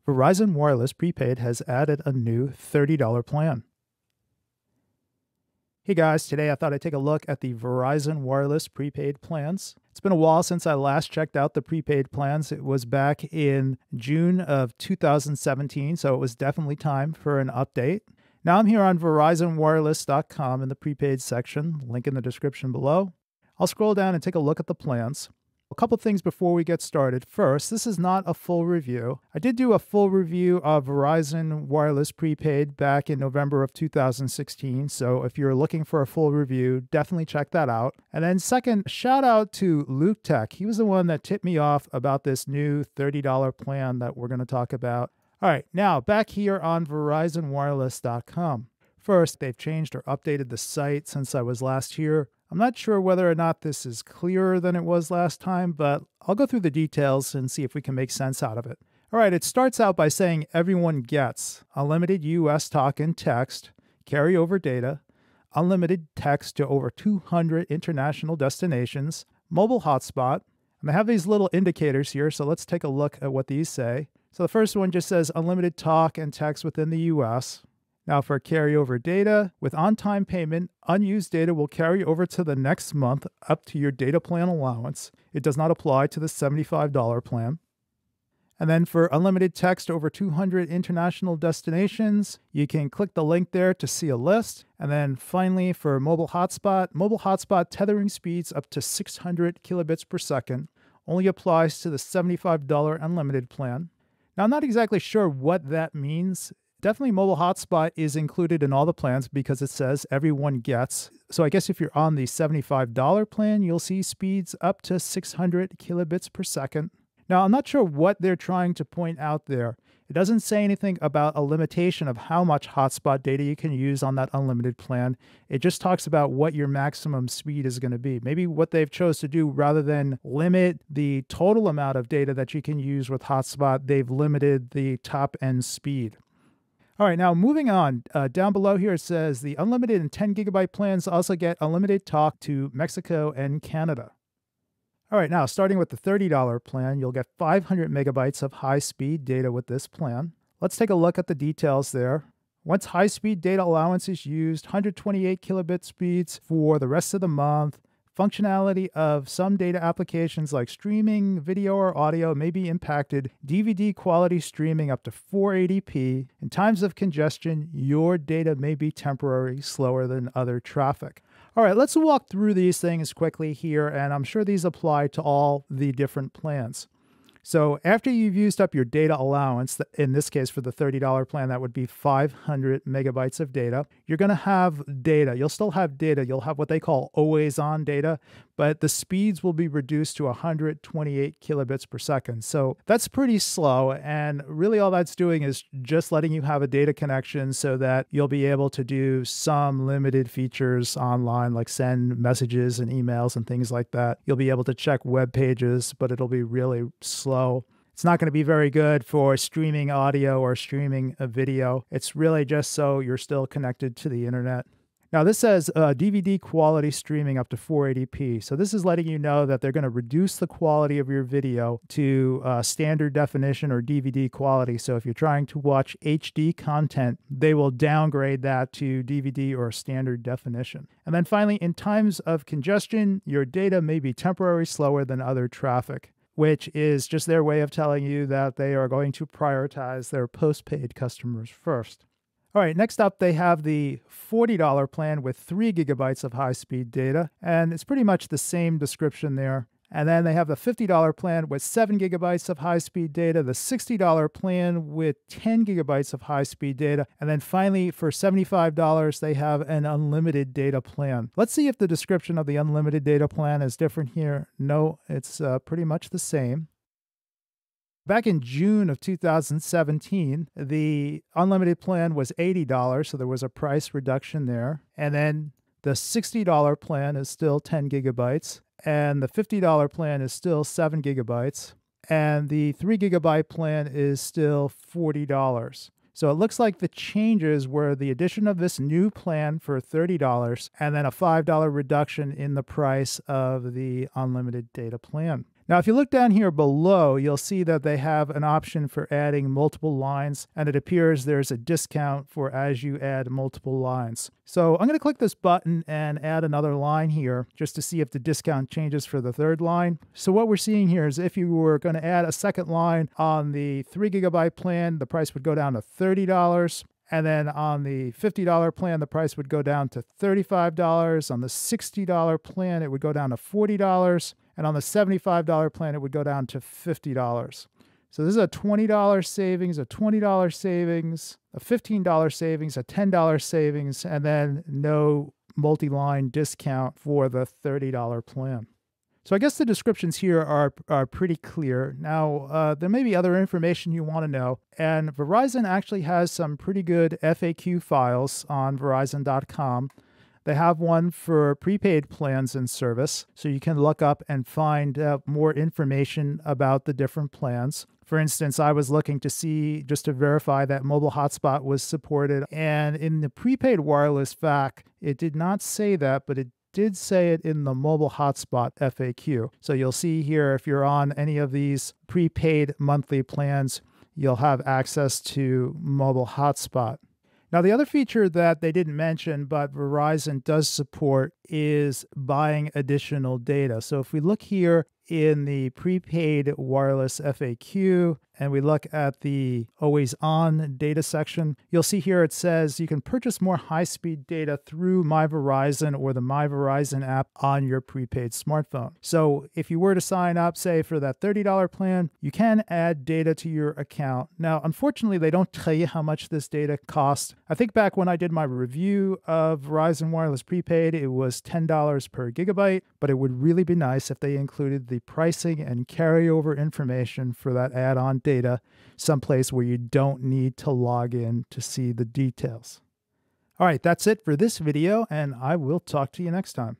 Verizon Wireless Prepaid has added a new $30 plan. Hey guys, today I thought I'd take a look at the Verizon Wireless Prepaid plans. It's been a while since I last checked out the prepaid plans. It was back in June of 2017, so it was definitely time for an update. Now I'm here on VerizonWireless.com in the prepaid section, link in the description below. I'll scroll down and take a look at the plans. A couple things before we get started. First, this is not a full review. I did do a full review of Verizon Wireless Prepaid back in November of 2016, so if you're looking for a full review, definitely check that out. And then second, shout out to Luke Tech. He was the one that tipped me off about this new $30 plan that we're going to talk about. All right, now back here on VerizonWireless.com. First, they've changed or updated the site since I was last here. I'm not sure whether or not this is clearer than it was last time, but I'll go through the details and see if we can make sense out of it. All right, it starts out by saying everyone gets unlimited US talk and text, carryover data, unlimited text to over 200 international destinations, mobile hotspot, and they have these little indicators here, so let's take a look at what these say. So the first one just says unlimited talk and text within the US. Now for carryover data, with on-time payment, unused data will carry over to the next month up to your data plan allowance. It does not apply to the $75 plan. And then for unlimited text over 200 international destinations, you can click the link there to see a list. And then finally for mobile hotspot tethering speeds up to 600 kilobits per second only applies to the $75 unlimited plan. Now I'm not exactly sure what that means. Definitely mobile hotspot is included in all the plans because it says everyone gets. So I guess if you're on the $75 plan, you'll see speeds up to 600 kilobits per second. Now, I'm not sure what they're trying to point out there. It doesn't say anything about a limitation of how much hotspot data you can use on that unlimited plan. It just talks about what your maximum speed is going to be. Maybe what they've chose to do, rather than limit the total amount of data that you can use with hotspot, they've limited the top end speed. All right, now moving on, down below here it says the unlimited and 10 gigabyte plans also get unlimited talk to Mexico and Canada. All right, now starting with the $30 plan, you'll get 500 megabytes of high-speed data with this plan. Let's take a look at the details there. Once high-speed data allowance is used, 128 kilobit speeds for the rest of the month. Functionality of some data applications like streaming, video, or audio may be impacted. DVD quality streaming up to 480p. In times of congestion, your data may be temporarily slower than other traffic. All right, let's walk through these things quickly here, and I'm sure these apply to all the different plans. So after you've used up your data allowance, in this case for the $30 plan, that would be 500 megabytes of data, you're going to have data. You'll still have data. You'll have what they call always-on data, but the speeds will be reduced to 128 kilobits per second. So that's pretty slow, and really all that's doing is just letting you have a data connection so that you'll be able to do some limited features online, like send messages and emails and things like that. You'll be able to check web pages, but it'll be really slow. It's not going to be very good for streaming audio or streaming a video. It's really just so you're still connected to the internet. Now this says DVD quality streaming up to 480p. So this is letting you know that they're going to reduce the quality of your video to standard definition or DVD quality. So if you're trying to watch HD content, they will downgrade that to DVD or standard definition. And then finally, in times of congestion, your data may be temporarily slower than other traffic, which is just their way of telling you that they are going to prioritize their postpaid customers first. All right, next up, they have the $40 plan with 3 gigabytes of high-speed data, and it's pretty much the same description there. And then they have the $50 plan with 7 gigabytes of high-speed data, the $60 plan with 10 gigabytes of high-speed data, and then finally, for $75, they have an unlimited data plan. Let's see if the description of the unlimited data plan is different here. No, it's pretty much the same. Back in June of 2017, the unlimited plan was $80, so there was a price reduction there. And then the $60 plan is still 10 gigabytes. And the $50 plan is still 7 gigabytes, and the 3 gigabyte plan is still $40. So it looks like the changes were the addition of this new plan for $30 and then a $5 reduction in the price of the unlimited data plan. Now, if you look down here below, you'll see that they have an option for adding multiple lines, and it appears there's a discount for as you add multiple lines. So I'm going to click this button and add another line here just to see if the discount changes for the third line. So what we're seeing here is if you were going to add a second line on the 3 GB plan, the price would go down to $30. And then on the $50 plan, the price would go down to $35. On the $60 plan, it would go down to $40. And on the $75 plan, it would go down to $50. So this is a $20 savings, a $20 savings, a $15 savings, a $10 savings, and then no multi-line discount for the $30 plan. So I guess the descriptions here are pretty clear. Now, there may be other information you want to know, and Verizon actually has some pretty good FAQ files on Verizon.com. They have one for prepaid plans and service, so you can look up and find more information about the different plans. For instance, I was looking to see, just to verify that mobile hotspot was supported, and in the prepaid wireless FAQ, it did not say that, but it did say it in the mobile hotspot FAQ. So you'll see here, if you're on any of these prepaid monthly plans, you'll have access to mobile hotspot. Now, the other feature that they didn't mention, but Verizon does support, is buying additional data. So if we look here in the prepaid wireless FAQ, and we look at the always on data section, you'll see here it says you can purchase more high-speed data through My Verizon or the My Verizon app on your prepaid smartphone. So if you were to sign up, say, for that $30 plan, you can add data to your account. Now, unfortunately, they don't tell you how much this data costs. I think back when I did my review of Verizon Wireless Prepaid, it was $10 per gigabyte, but it would really be nice if they included the pricing and carryover information for that add-on data someplace where you don't need to log in to see the details. All right, that's it for this video, and I will talk to you next time.